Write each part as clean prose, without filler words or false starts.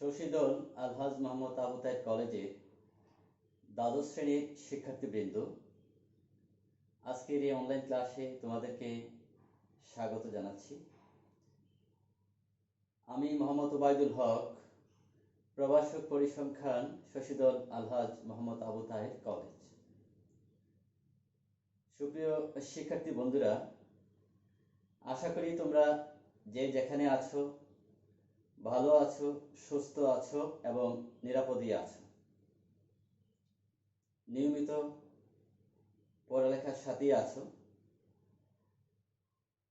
শশীদল আলহাজ মোহাম্মদ আবু তাহের কলেজে দ্বাদশ শ্রেণীর শিক্ষার্থীবৃন্দ, আজকের এই অনলাইন ক্লাসে তোমাদেরকে স্বাগত জানাচ্ছি। আমি মোহাম্মদ ওবায়দুল হক, প্রভাষক পরিসংখ্যান, শশীদল আলহাজ মোহাম্মদ আবু তাহের কলেজ। সুপ্রিয় শিক্ষার্থী বন্ধুরা, আশা করি তোমরা যে যেখানে আছো ভালো আছো, সুস্থ আছো এবং নিরাপদে আছো। নিয়মিত পড়ালেখার সাথেই আছো।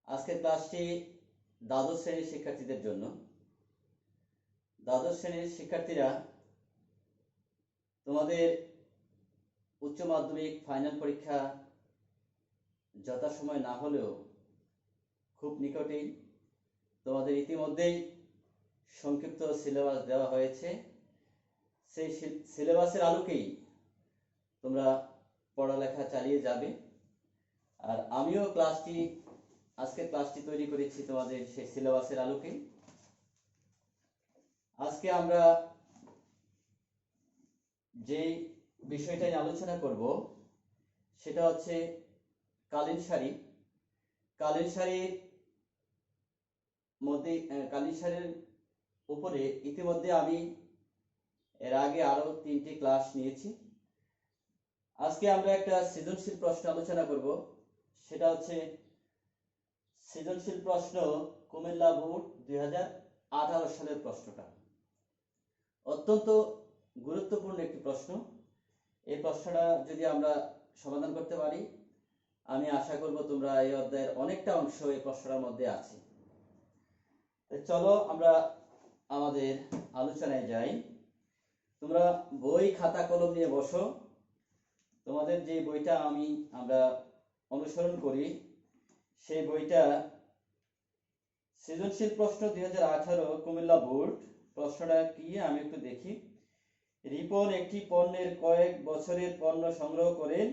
আজকের ক্লাসটি দ্বাদশ শ্রেণীর শিক্ষার্থীদের জন্য। দ্বাদশ শ্রেণীর শিক্ষার্থীরা, তোমাদের উচ্চ মাধ্যমিক ফাইনাল পরীক্ষা যথাসময় না হলেও খুব নিকটেই তোমাদের ইতিমধ্যেই সংক্ষিপ্ত সিলেবাস দেওয়া হয়েছে। সেই সিলেবাসের আলোকেই তোমরা পড়ালেখা চালিয়ে যাবে। আর আমিও আজকের ক্লাসটি তৈরি করেছি তোমাদের সেই সিলেবাসের আলোকেই। আজকে আমরা যে বিষয়টা নিয়ে আলোচনা করব সেটা হচ্ছে কালীন সারি। কালীন সারির মধ্যে কালীন সারির উপরে ইতিমধ্যে আমি এর আগে আরো 3টি ক্লাস নিয়েছি। আজকে আমরা একটা সৃজনশীল প্রশ্ন আলোচনা করব। সেটা হচ্ছে সৃজনশীল প্রশ্ন কুমিল্লা বোর্ড 2018 সালের প্রশ্নটা। অত্যন্ত গুরুত্বপূর্ণ একটি প্রশ্ন। এই প্রশ্নটা যদি আমরা সমাধান করতে পারি, আমি আশা করব তোমরা এই অধ্যায়ের অনেকটা অংশ এই প্রশ্নটার মধ্যে আছে। চলো আমরা আমাদের আলোচনায় যাই। তোমরা বই খাতা কলম নিয়ে বসো। তোমাদের যে বইটা আমরা অনুসরণ করি সেই বইটা সৃজনশীল প্রশ্ন 2018 কুমিল্লা বোর্ড। প্রশ্নটা কি আমি একটু দেখি। রিপন একটি পণ্যের কয়েক বছরের পণ্য সংগ্রহ করেন।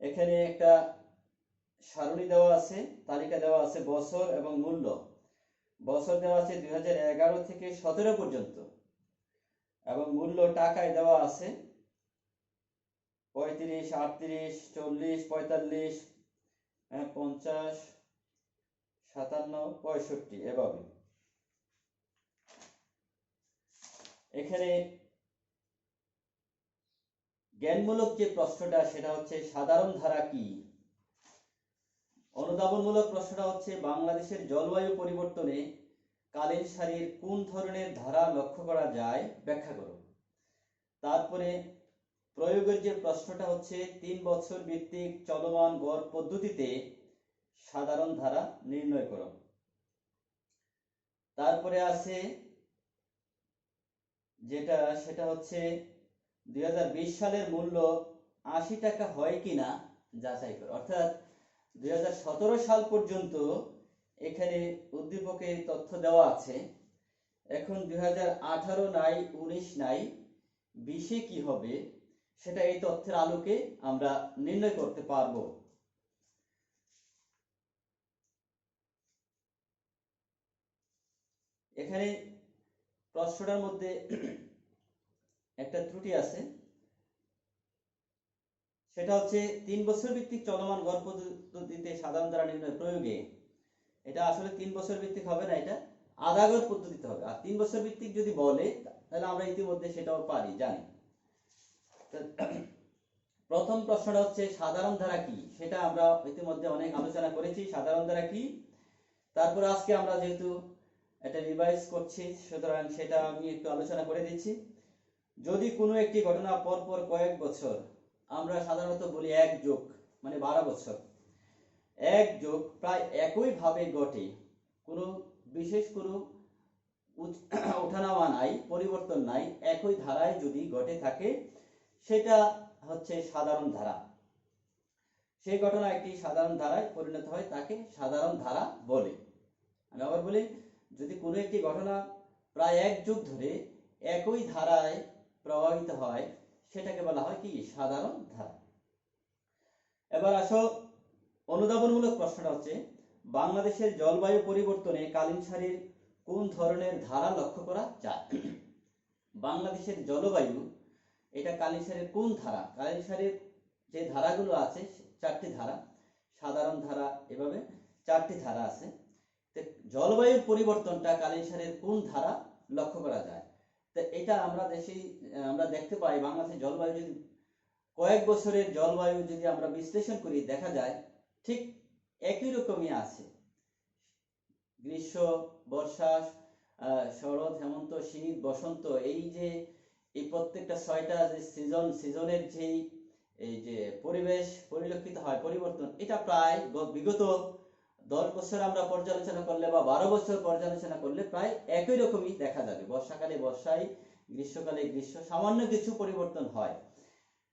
এখানে একটা সারণী দেওয়া আছে, তালিকা দেওয়া আছে, বছর এবং মূল্য। বছর দেওয়া আছে 2011 থেকে 17 পর্যন্ত এবং মূল্য টাকায় দেওয়া আছে 35, 38, 40, 45, 50, 57, 65 এভাবে। এখানে জ্ঞানমূলক যে প্রশ্নটা সেটা হচ্ছে সাধারণ ধারা কি। অনুধাবনমূলক প্রশ্নটা হচ্ছে বাংলাদেশের জলবায়ু পরিবর্তনে কালীন সারির কোন ধরনের ধারা লক্ষ্য করা যায়, ব্যাখ্যা করো। তারপরে প্রয়োগের যে প্রশ্নটা হচ্ছে 3 বছর ভিত্তিক চলমান গড় পদ্ধতিতে সাধারণ ধারা নির্ণয় করো। তারপরে আছে সেটা হচ্ছে 2020 সালের মূল্য 80 টাকা হয় কিনা যাচাই করো। অর্থাৎ 2017 সাল পর্যন্ত এখানে উদ্দীপকের তথ্য দেওয়া আছে। এখন 2018 নাই, 19 নাই, 20-এ কি হবে সেটা এই তথ্যের আলোকে আমরা নির্ণয় করতে পারবো। এখানে প্রশ্নটার মধ্যে একটা ত্রুটি আছে। সেটা হচ্ছে 3 বছর ভিত্তিক চলমান গড় পদ্ধতিতে সাধারণ ধারা নির্ণয় প্রয়োগে। এটা আসলে 3 বছর ভিত্তিক হবে না, এটা আধা গড় পদ্ধতিতে হবে। আর 3 বছর ভিত্তিক যদি বলে তাহলে আমরা ইতিমধ্যে সেটাও জানি। প্রথম প্রশ্নটা হচ্ছে সাধারণ ধারা কি, সেটা আমরা ইতিমধ্যে অনেক আলোচনা করেছি। সাধারণ ধারা কি, তারপর আজকে আমরা যেহেতু এটা রিভাইজ করছি সুতরাং সেটা আমি একটু আলোচনা করে দিচ্ছি। যদি কোনো একটি ঘটনা পরপর কয়েক বছর, আমরা সাধারণত বলি এক যোগ মানে 12 বছর, এক যোগ প্রায় একই ভাবে ঘটে, কোনো বিশেষ কোনো ওঠানামা নাই, পরিবর্তন নাই, একই ধারায় যদি ঘটে থাকে সেটা হচ্ছে সাধারণ ধারা। সেই ঘটনা একটি সাধারণ ধারায় পরিণত হয়, তাকে সাধারণ ধারা বলে। আমি আবার বলি, যদি কোনো একটি ঘটনা প্রায় এক যুগ ধরে একই ধারায় প্রবাহিত হয় সেটাকে বলা হয় কি, সাধারণ ধারা। এবার আসো, অনুধাবনমূলক প্রশ্নটা হচ্ছে বাংলাদেশের জলবায়ু পরিবর্তনে কালীন সারির কোন ধরনের ধারা লক্ষ্য করা যায়। বাংলাদেশের জলবায়ু এটা কালীন সারির কোন ধারা, কালীন সারির যে ধারাগুলো আছে 4টি ধারা, সাধারণ ধারা, এভাবে 4টি ধারা আছে। তো জলবায়ুর পরিবর্তনটা কালীন সারির কোন ধারা লক্ষ্য করা যায়। তো এটা আমরা দেখতে পাই বাংলাদেশের জলবায়ু যদি কয়েক বছরের জলবায়ু যদি আমরা বিশ্লেষণ করি, দেখা যায় ঠিক একই রকমই আছে। গ্রীষ্ম, বর্ষা, শরৎ, হেমন্ত, শীত, বসন্ত, এই প্রত্যেকটা 6টা যে সিজনের এই যে পরিবেশ পরিলক্ষিত হয়, পরিবর্তন, এটা প্রায় বিগত 10 বছর আমরা পর্যালোচনা করলে বা 12 বছর পর্যালোচনা করলে প্রায় একই রকমই দেখা যাবে। বর্ষাকালে বর্ষায়, গ্রীষ্মকালে গ্রীষ্ম, সামান্য কিছু পরিবর্তন হয়।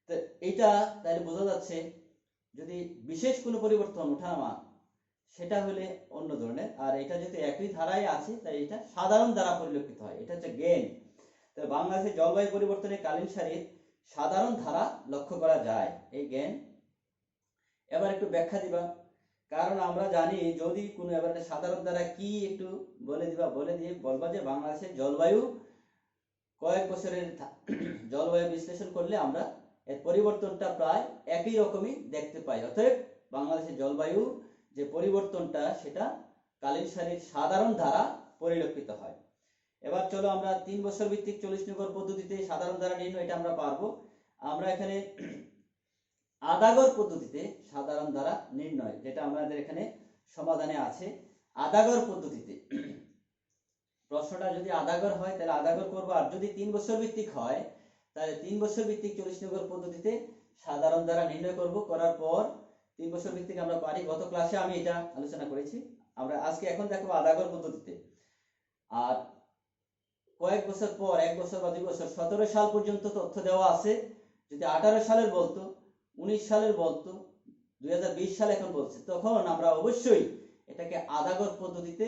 তো এটা তাহলে বোঝা যাচ্ছে যদি বিশেষ কোনো পরিবর্তন ওঠানামা, সেটা হলে অন্য ধরনের। আর এটা যেহেতু একই ধারায় আছে, তাই এটা সাধারণ ধারা পরিলক্ষিত হয়, এটা হচ্ছে জ্ঞান। তো বাংলাদেশের জলবায়ু পরিবর্তনে কালীন সারির সাধারণ ধারা লক্ষ্য করা যায়, এই জ্ঞান। এবার একটু ব্যাখ্যা দিবা, কারণ আমরা জানি যদি কোনো এবার সাধারণ ধারা কি একটু বলে দিবা, বলে দিয়ে বলবা যে বাংলাদেশের জলবায়ু কয়েক বছরের জলবায়ু বিশ্লেষণ করলে আমরা এর পরিবর্তনটা প্রায় একই রকমই দেখতে পাই। অতএব বাংলাদেশের জলবায়ু যে পরিবর্তনটা সেটা কালীন সারির সাধারণ ধারা পরিলক্ষিত হয়। এবার চলো আমরা 3 বছর ভিত্তিক 40 নগর পদ্ধতিতে সাধারণ ধারা নির্ণয়, এটা আমরা পারবো। আমরা এখানে আদাগর পদ্ধতিতে সাধারণ ধারা নির্ণয়, যেটা আমাদের এখানে সমাধানে আছে। আদাগর পদ্ধতিতে প্রশ্নটা যদি আদাগর হয় তাহলে আদাগর করবো, আর যদি 3 বছর ভিত্তিক হয় তাহলে 3 বছর ভিত্তিক 40 নগর পদ্ধতিতে সাধারণ ধারা নির্ণয় করব। করার পর 3 বছর ভিত্তিক আমরা পারি, গত ক্লাসে আমি এটা আলোচনা করেছি। আমরা আজকে এখন দেখবো আদাগর পদ্ধতিতে। আর কয়েক বছর পর, 1 বছর বা 2 বছর, 17 সাল পর্যন্ত তথ্য দেওয়া আছে। যদি 18 সালের বলতো, 19 সালের বলতো, 2020 সাল এখন বলছে, তখন আমরা অবশ্যই এটাকে আদাগর পদ্ধতিতে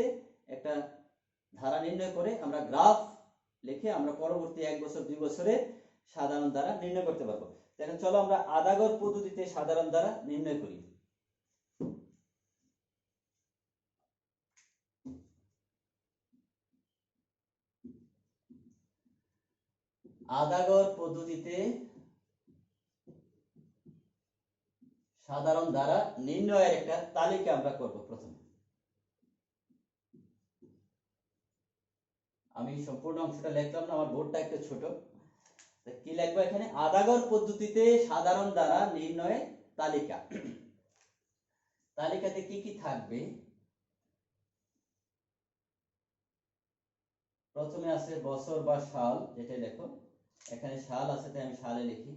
একটা ধারা নির্ণয় করে আমরা গ্রাফ লিখে আমরা পরবর্তী 1 বছর 2 বছরে সাধারণ ধারা নির্ণয় করতে পারবো। এখন চলো আমরা আদাগর পদ্ধতিতে সাধারণ ধারা নির্ণয় করি। আদাগর পদ্ধতিতে সাধারণ ধারা নির্ণয়ের একটা তালিকা আমরা করব। প্রথমে আমি সম্পূর্ণ অংশটা লিখলাম না, আমার বোর্ডটা একটু ছোট। কি লিখবো এখানে? আদাগর পদ্ধতিতে সাধারণ ধারা নির্ণয়ের তালিকা। তালিকাতে কি কি থাকবে? প্রথমে আছে বছর বা সাল, যেটা লেখো। এখানে সাল আছে তাই আমি সালে লিখি।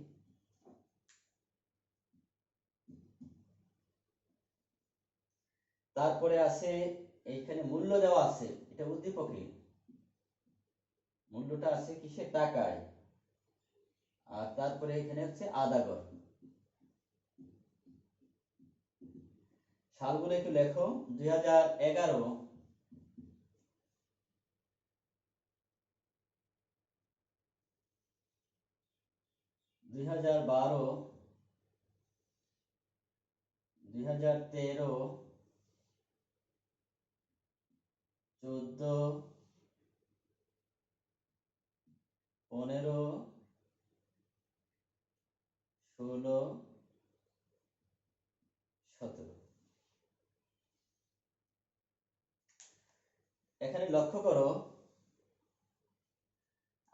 তারপরে আছে এইখানে মূল্য দেওয়া আছে, এটা উদ্দীপকে মূল্যটা আছে কিসে? টাকায়। আর তারপরে এখানে হচ্ছে আদাগর। সালগুলো একটু লেখো। 2011, 2012, 2013, 14, 15, 16, 17। এখানে লক্ষ্য করো,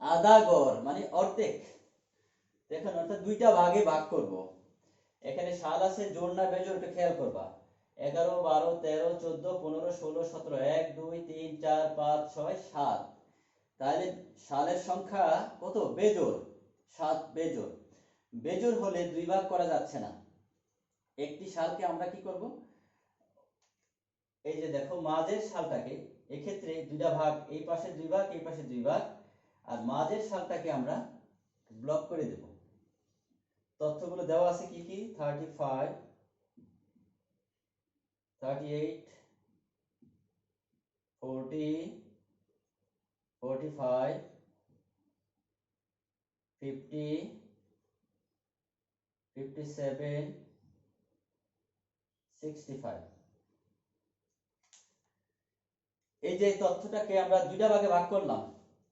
আদাগর মানে অর্ধেক। দেখুন, অর্থাৎ দুইটা ভাগে ভাগ করব। এখানে সাল আছে, জোড় না বেজোড়, একটু খেয়াল করবা। 11, 12, 13, 14, 15, 16, 17, 1, 2, 3, 4, 5, 6, 7। তাহলে সালের সংখ্যা কত? বেজোড়, 7 বেজোড়। বেজোড় হলে দুই ভাগ করা যাচ্ছে না। একটি সালকে আমরা কি করব? এই যে দেখো, মাঝের সালটাকে এক্ষেত্রে দুইটা ভাগ, এই পাশে 2 ভাগ, এই পাশে 2 ভাগ, আর মাঝের সালটাকে আমরা ব্লক করে দেব। তথ্যগুলো দেওয়া আছে কি কি? 35, 38, 40, 45, 50, 57, 65। এই যে তথ্যটাকে আমরা দুইটা ভাগে ভাগ করলাম,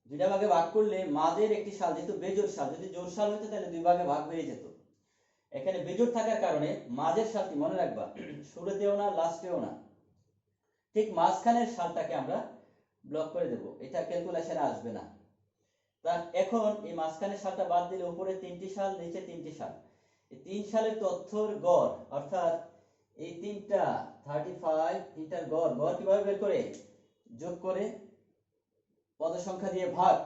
দুইটা ভাগে ভাগ করলে মাঝের একটি সাল, যেহেতু বেজোড় সাল, যদি জোড় সাল হতো তাহলে দুই ভাগে ভাগ হয়ে যেত। এখানে বেজোড় থাকার কারণে মাঝের সালটি মনে রাখবা শুরুতেও না লাস্টেও না, ঠিক মাঝখানের সালটাকে আমরা ব্লক করে দেব, এটা ক্যালকুলেশনে আসবে না। তা এখন এই মাঝখানের সালটা বাদ দিলে উপরে 3টি সাল, নিচে 3টি সাল, এই 3 সালের তথ্যর গড়, অর্থাৎ এই তিনটা 35, তিনটার গড় কিভাবে বের করে? যোগ করে পদ সংখ্যা দিয়ে ভাগ।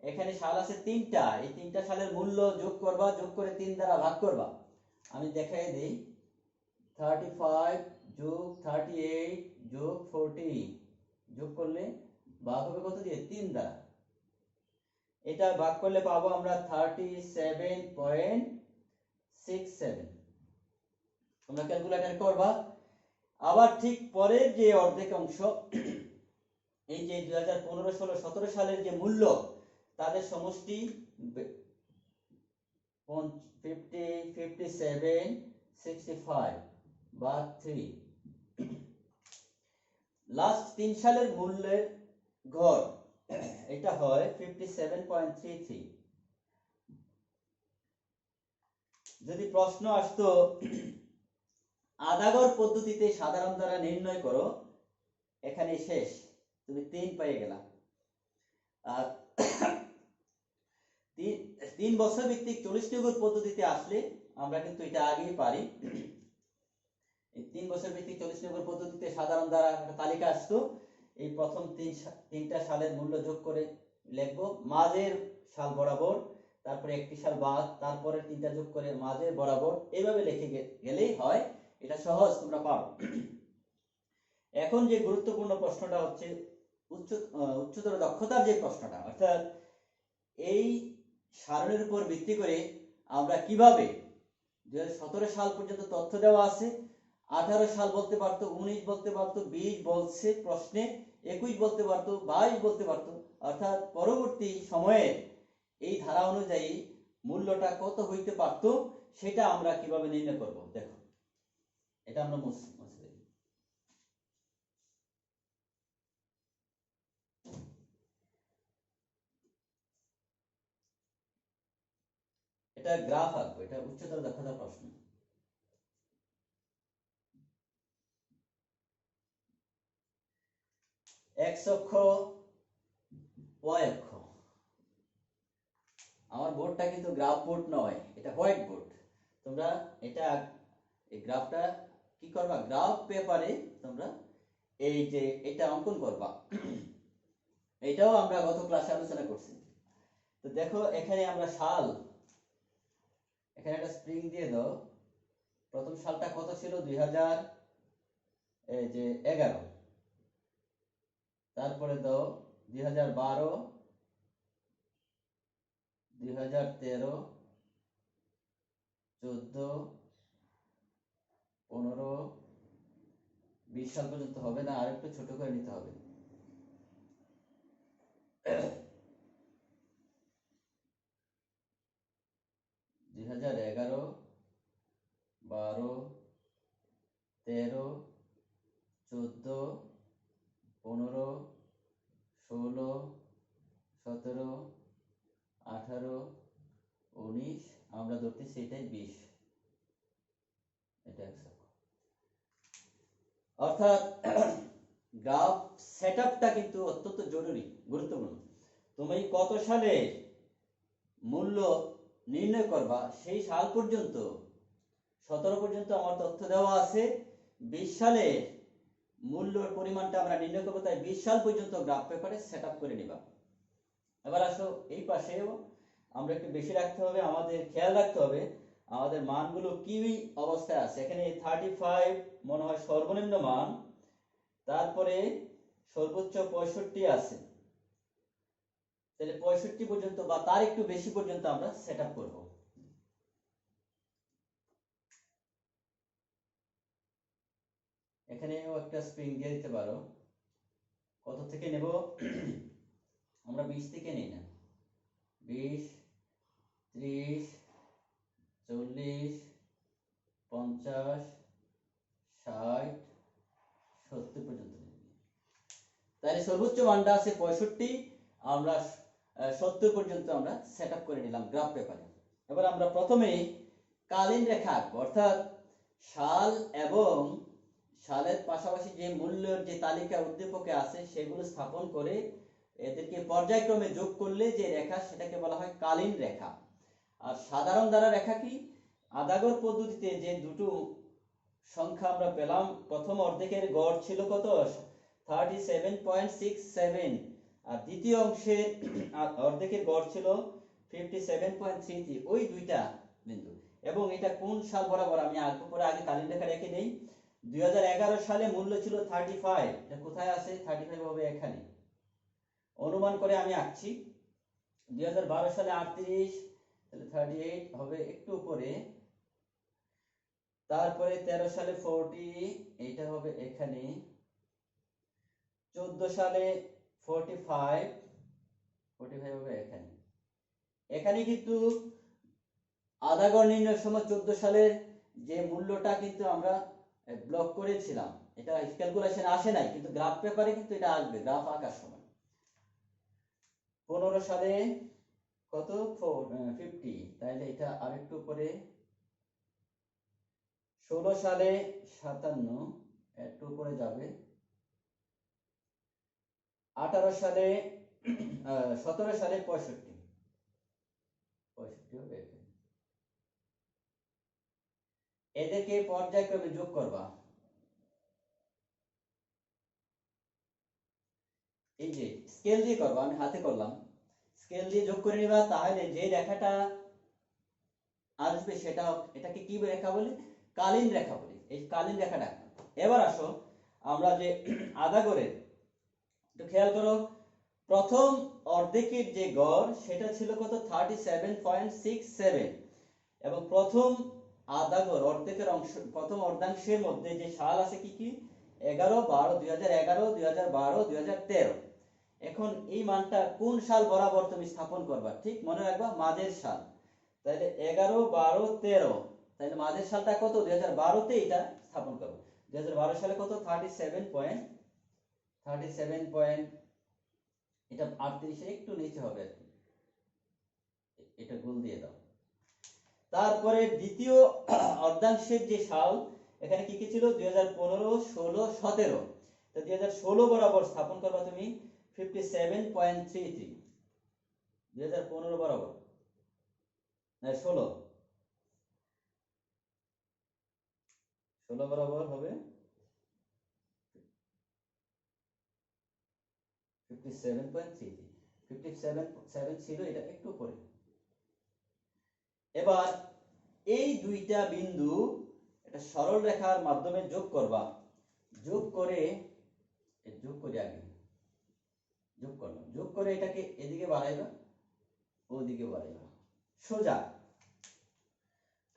এখানে সাল আছে 3টা, এই 3টা সালের মূল্য যোগ করবা, যোগ করে 3 দ্বারা ভাগ করবা। আমি দেখাই দেই, 35 যোগ 38 যোগ 40 যোগ করলে ভাগ হবে কত দিয়ে? 3 দ্বারা। এটা ভাগ করলে পাবো আমরা 37.67। তোমরা ক্যালকুলেটর করবা। আবার ঠিক পরের যে অর্ধেক অংশ, এই যে 2015, 16, 17 সালের যে মূল্য, তাদের সমষ্টি 50, 57, 65 বা 3। লাস্ট 3 সালের মূল্যের গড় এটা হয় 57.33। যদি প্রশ্ন আসতো আদাগর পদ্ধতিতে সাধারণ দ্বারা নির্ণয় করো, এখানে শেষ, তুমি 3 পেয়ে গেলা। আর 3 বছর ভিত্তিক 40 নিয়োগের পদ্ধতিতে আসলে আমরা কিন্তু এটা আগেই পারি। এই 3 বছর ভিত্তিক 40 নিয়োগের পদ্ধতিতে সাধারণ দ্বারা একটা তালিকা আসতো, এই প্রথম 3টা সালের মূল্য যোগ করে লিখবো মাঝের সাল বরাবর, তারপরে একটি সাল বাদ, তারপরে 3টা যোগ করে মাঝের বরাবর, এইভাবে লিখে গেলেই হয়। এটা সহজ, তোমরা পারো। এখন যে গুরুত্বপূর্ণ প্রশ্নটা হচ্ছে উচ্চতর দক্ষতার যে প্রশ্নটা, অর্থাৎ এই সারণীর উপর ভিত্তি করে আমরা কিভাবে 2017 সাল পর্যন্ত তথ্য দেওয়া আছে, 18 সাল বলতে পারতো, 19 বলতে পারতো, 20 বলছে প্রশ্নে, 21 বলতে পারতো, 22 বলতে পারতো, অর্থাৎ পরবর্তী সময়ে এই ধারা অনুযায়ী মূল্যটা কত হইতে পারতো সেটা আমরা কিভাবে নির্ণয় করব। দেখো, এটা আমরা মুছে দিই। এটা গ্রাফ আঁকবো, এটা উচ্চতর দক্ষতার প্রশ্ন। এক্স অক্ষ, ওয়াই অক্ষ। আমার বোর্ডটা কিন্তু গ্রাফ বোর্ড নয়, এটা হোয়াইট বোর্ড। তোমরা এটা এই গ্রাফটা কি করবা, গ্রাফ পেপারে তোমরা এই যে এটা অঙ্কন করবা। এটাও আমরা গত ক্লাসে আলোচনা করছি। তো দেখো, এখানে আমরা সাল, এখানে একটা স্প্রিং দিয়ে দাও। প্রথম সালটা কত ছিল? 2011। তারপরে দাও 2012, 2013, 14, 15, 20 সাল পর্যন্ত হবে না, আর একটু ছোট করে নিতে হবে। 2011, 12, 13, 14, 15, 16, 17, 18, 19, আমরা ধরতেছি এটাই 20। এটা অর্থাৎ গ্রাফ সেটআপটা কিন্তু অত্যন্ত জরুরি, গুরুত্বপূর্ণ। তুমি কত সালে মূল্য নির্ণয় করবা, সেই সাল পর্যন্ত 17 পর্যন্ত আমার তথ্য দেওয়া আছে। 20 সালে মূল্যর পরিমাণটা আমরা নির্ণয় করবো, তাই 20 সাল পর্যন্ত গ্রাফ পেপারে সেটআপ করে নিবা। এবার আসো এই পাশেও আমরা একটু বেশি রাখতে হবে, আমাদের খেয়াল রাখতে হবে আমাদের মানগুলো কি অবস্থায় আছে। এখানে 35 মনে হয় সর্বনিম্ন মান, তারপরে সর্বোচ্চ 65 আছে, তাহলে 65 পর্যন্ত বা তার একটু বেশি পর্যন্ত আমরা সেটআপ করব। এখানেও একটা স্প্রিং দিয়ে দিতে পারো। কত থেকে নেব? আমরা 20 থেকে নেই না, 20, 30, 40, 50, 60, 70 পর্যন্ত। তাহলে সর্বোচ্চ মানটা আছে 65, আমরা 70 পর্যন্ত আমরা সেট আপ করে নিলাম গ্রাফ পেপারে। এবার আমরা প্রথমেই কালীন রেখা আঁকবো, অর্থাৎ সাল এবং সালের পাশাপাশি যে মূল্যের যে তালিকা উদ্দীপকে আছে সেগুলো স্থাপন করে এদেরকে পর্যায়ক্রমে যোগ করলে যে রেখা সেটাকে বলা হয় কালীন রেখা। আর সাধারণ দ্বারা রেখা কি, আদাগর পদ্ধতিতে যে দুটো সংখ্যা আমরা পেলাম, প্রথম অর্ধেকের গড় ছিল কত 37.67 আর দ্বিতীয় অংশের অর্ধেকের গড় ছিল 57.33, ওই দুইটা বিন্দু। এবং এটা কোন সাল বরাবর আমি পরে আগে কালীন রেখা রেখে দেই। 2011 সালে মূল্য ছিল 35, এটা কোথায় আছে 35 হবে এখানে, অনুমান করে আমি আঁকছি। 2012 সালে 38, তাহলে 38 হবে একটু উপরে। তারপরে 13 সালে 40, এইটা হবে এখানে। 14 সালে 45 হবে এখানে। এখানে কিন্তু আদাগর নির্ণয়ের সময় 14 সালের যে মূল্যটা কিন্তু আমরা ব্লক করেছিলাম, এটা ক্যালকুলেশন আসে নাই, কিন্তু গ্রাফ পেপারে কিন্তু এটা আসবে গ্রাফ আঁকার সময়। 15 সালে কত 50, তাহলে এটা আরেকটু উপরে। 16 সালে 57, একটু উপরে যাবে। 18 সালে 17 সালে 65 হবে এখানে। এদেরকে পর্যায়ক্রমে যোগ করবা, এই যে স্কেল দিয়ে করবা, আমি হাতে করলাম, স্কেল দিয়ে যোগ করে নিবা। তাহলে যে রেখাটা আসবে সেটা, এটাকে কি রেখা বলে, কালীন রেখা বলে, এই কালীন রেখাটা। এবার আসো আমরা যে আদাগরের, একটু খেয়াল করো, প্রথম অর্ধেকের যে গড় সেটা ছিল কত 37.67 এবং প্রথম আদাগর অর্ধেকের অংশ, প্রথম অর্ধাংশের মধ্যে যে সাল আছে কি কি 11, 12, 2011, 2012, 2013। এখন এই মানটা কোন সাল বরাবর তুমি স্থাপন করবা, ঠিক মনে রাখবা মাঝের সাল। তাহলে 11, 12, 13, তাহলে মাঝের সালটা কত 2012 তে এটা স্থাপন করব। 2012 সালে কত 37. এটা 38 এর একটু নিচে হবে আর কি, এটা গুণ দিয়ে দাও। তারপরে দ্বিতীয় অর্ধাংশের যে সাল, এখানে কি কি ছিল 2015, 16, 17, তো 2016 বরাবর স্থাপন করবা তুমি 57.33, 2015 বরাবর, না 16 বরাবর হবে 57.33, 57 ছিল, এটা একটু পরে। এবার এই দুইটা বিন্দু একটা সরল রেখার মাধ্যমে যোগ করবা, যোগ করে আগে যোগ করলাম, যোগ করে এটাকে এদিকে বাড়াইবা, ওদিকে বাড়াইবা, সোজা।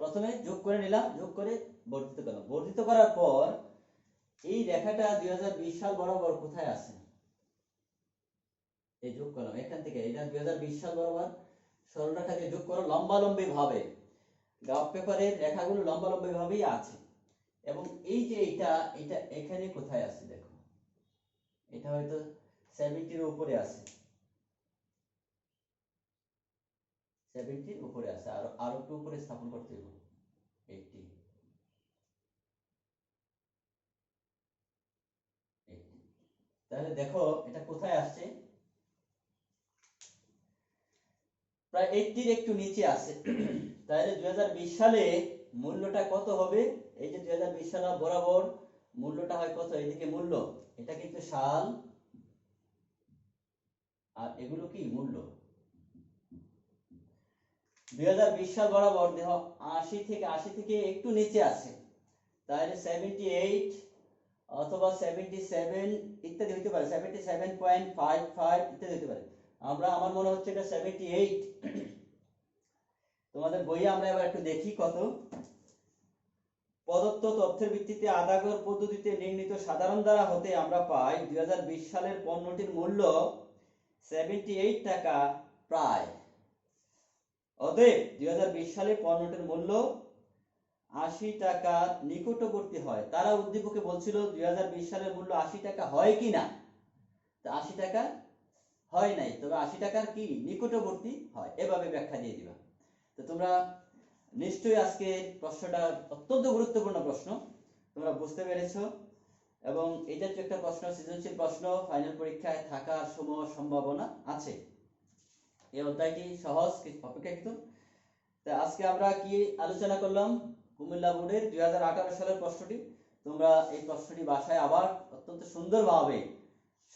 প্রথমে যোগ করে নিলাম, যোগ করে বর্ধিত করলাম, বর্ধিত করার পর এই রেখাটা 2020 সাল বরাবর কোথায় আছে, এই যোগ করলাম এখান থেকে, এটা 2020 সাল বরাবর সরল রেখাকে যোগ করো লম্বালম্বি ভাবে। গ্রাফ পেপারের রেখাগুলো লম্বালম্বি ভাবেই আছে। এবং এই যে এটা এখানে কোথায় আছে দেখো, এটা হয়তো 70 এর উপরে আছে, 70 এর উপরে আছে, আর একটু উপরে স্থাপন করতে হবে 80। তাহলে দেখো এটা কোথায় আসছে, প্রায় 80 এর একটু নিচে আছে। তাহলে 2020 সালে মূল্যটা কত হবে, এই যে 2020 সাল বরাবর মূল্যটা হয় কত, এদিকে মূল্য, এটা কিন্তু সাল আর এগুলো কি মূল্য। 2020 সাল বরাবর দেখো 80 থেকে একটু নিচে আছে, তাহলে 78 অথবা 77 ইত্যাদি হতে পারে, 77.55 ইত্যাদি হতে পারে। আমার মনে হচ্ছে এটা 78। তোমাদের বইয়ে আমরা এবার একটু দেখি কত। প্রদত্ত তথ্যের ভিত্তিতে আদাগর পদ্ধতিতে নির্ণীত সাধারণ দ্বারা হতে আমরা পাই 2020 সালের পণ্যটির মূল্য 78 টাকা প্রায়। অতএব 2020 সালে পণ্যটির মূল্য 80 টাকার নিকটবর্তী হয়। তারা উদ্দীপকে বলছিল 2020 সালের মূল্য 80 টাকা হয় কিনা, তা 80 টাকা হয় নাই, তবে 80 টাকার কি নিকটবর্তী হয়, এভাবে ব্যাখ্যা দিয়ে দিবা। তো তোমরা নিশ্চয়ই আজকে প্রশ্নটা অত্যন্ত গুরুত্বপূর্ণ প্রশ্ন, তোমরা বুঝতে পেরেছো। এবং এটা তো একটা প্রশ্ন, সৃজনশীল প্রশ্ন, ফাইনাল পরীক্ষায় থাকার সম্ভাবনা আছে। এই অধ্যায়টি সহজ অপেক্ষাকৃত। তা আজকে আমরা কি আলোচনা করলাম? কুমিল্লা বোর্ডের 2018 সালের প্রশ্নটি। তোমরা এই প্রশ্নটি বাসায় আবার অত্যন্ত সুন্দরভাবে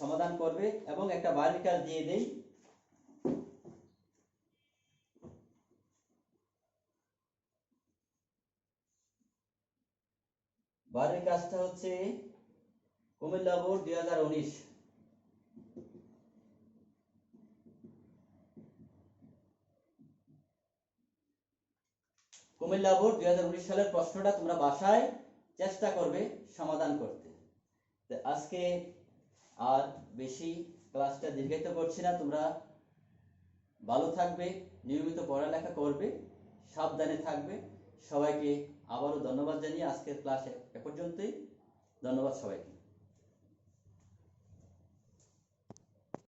সমাধান করবে এবং একটা বাড়ির কাজ দিয়ে দেই। বাড়ির কাজটা হচ্ছে কুমিল্লা বোর্ড 2019। কুমিল্লা বোর্ড 2019 সালের প্রশ্নটা তোমরা বাসায় চেষ্টা করবে সমাধান করতে। আজকে আর বেশি ক্লাসটা দীর্ঘায়িত করছি না, তোমরা ভালো থাকবে, নিয়মিত পড়ালেখা করবে, সাবধানে থাকবে। সবাইকে আবারও ধন্যবাদ জানিয়ে আজকের ক্লাস এ পর্যন্তই। ধন্যবাদ সবাইকে।